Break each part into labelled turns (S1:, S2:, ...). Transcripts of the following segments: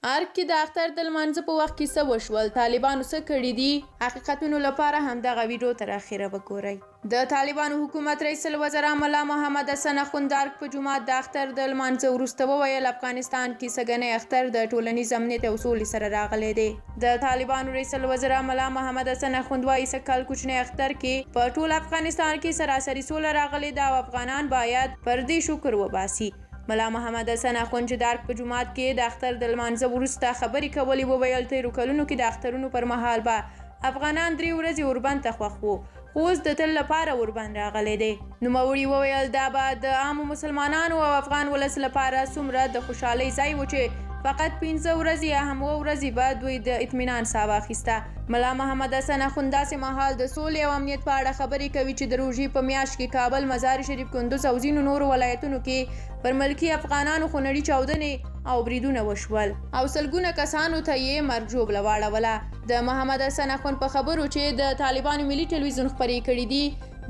S1: ارګ کې د اختر د لمانځه په وخت کې څه وشول، طالبانو څه کړي دي، حقیقتونو لپاره همدغه ویډیو تر اخره وګورئ. د طالبانو حکومت رئیس الوزرا ملا محمد حسن اخوند ارګ په جومات د اختر د لمانځه وروسته وویل افغانستان کې سږنی اختر د ټولنیز امنیت او سولې سره راغلی دی. د طالبانو رئیس الوزرا ملا محمد حسن اخوند وایي سږکال کوچنی اختر کې په ټول افغانستان کې سراسري سوله راغلې ده او افغانان باید پر دې شکر وباسي. ملا محمد حسن اخوند چې د ارګ په جومات کې د اختر د لمانځه وروسته خبرې کولې وویل تېرو کلونو کې د اخترونو پر مهال به افغانان 3 ورځې اوربند ته خوښ وو، خو اوس د تل لپاره اوربند راغلی دی. نوموړي وویل دا به د عامو مسلمانانو او افغان ولس لپاره څومره د خوشحالۍ ځای و چې فقط 15 ورځې یا هم 7 ورځې به دوی د اطمینان ساه واخیسته. ملا محمد حسن اخوند داسې مهال د سولې او امنیت په اړه خبرې کوي چې د روژې په میاشت کې کابل، مزار شریف، کندوز او ځینو نورو ولایتونو کې پر ملکي افغانانو خونړي چاودنې او بریدونه وشول او سلګونه کسانو ته یې مرګ ژوبله واړوله. د محمد حسن اخوند په خبرو چې د طالبانو ملي ټلویزیون خپرې کړي دي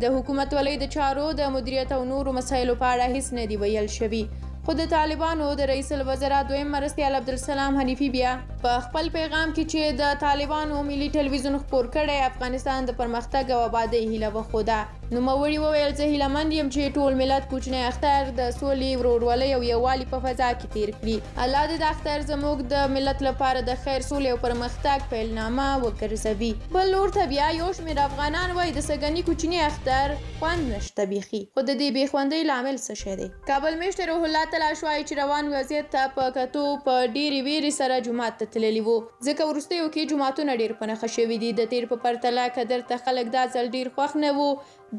S1: د حکومت ولۍ د چارو د مدیریت او نورو مسایلو په اړه هیڅ نه دی ویل شوي. خو د طالبانو د رئیس الوزرا دویم مرستیال عبدالسلام حنیفي بیا په خپل پیغام کې چې د طالبانو ملي ټلویزیون خپور کړی افغانستان د پرمختګ او آبادۍ هیله وښوده. نوموړي وویل زه هیلهمند یم چې ټول ملت کوچنی اختر د سولې، ورورولۍ او یووالي په فضا کې تیر کړي. الله دې د اختر زموږ د ملت لپاره د خیر، سولې او پرمختګ پیلنامه وګرځوي. بل لور ته بیا یو شمېر افغانان وایي د سږني کوچني اختر خوند نشته بیخي، خو د دې بېخوندۍ لامل څه شی دی؟ کابل میشت روح الله تلاش وایي چې روان وضعیت ته په کتو په ډېرې ویرې سره جومات ته تللي وو، ځکه وروستیو کې جوماتونه ډېر په نښه شوي دي. د تیر په پرتله کدر ته خلک دا ځل ډېر خوښ نه وو،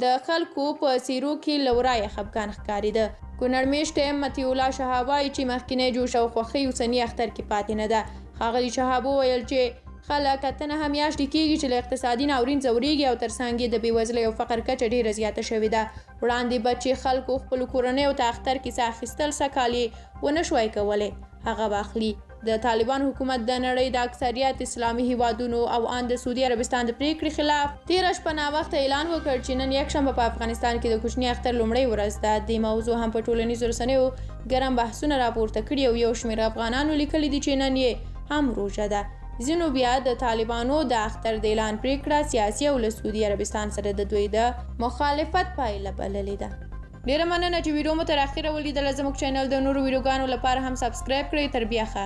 S1: د خلکو په څیرو کې له ورایه خفګان ښکارېده. کونړ میشت مطیع الله شهاب وایي چې مخکینی جوش او خوښۍ اوسني اختر کې پاتې نه ده. ښاغلي شهاب وویل چې خلک اتنه هم میاشتې کېږي چې له اقتصادي ناورین ځورېږي او ترڅنګ یې د بېوزلۍ او فقر کچه ډېره زیاته شوې ده. وړاندې به چې خلکو خپلو کورنیو ته اختر کیسه اخیستل سږکال یې ونه شوای کولی، هغه به اخلي. د طالبان حکومت د نړۍ د اکثریت اسلامي هیوادونو او ان د سعودي عربستان د پریکړې خلاف تېره شپه ناوخته اعلان وکړ چې نن یکشنبه په افغانستان کې د کوچني اختر لومړۍ ورځ ده. دې موضوع هم په ټولنیزو رسنیو ګرم بحثونه راپورته کړي او یو شمېر افغانانو لیکلي دي چې نن یې هم روژه ده. ځینو بیا د طالبانو د اختر د اعلان پریکړه سیاسي او له سعودي عربستان سره د دوی د مخالفت پایله بللې ده. ډېره مننه چې ویډیو مو تر اخره ولیدله. زموږ چینل د نورو ویډیوګانو لپاره هم سبسکرایب کړئ. تر بیا ښه.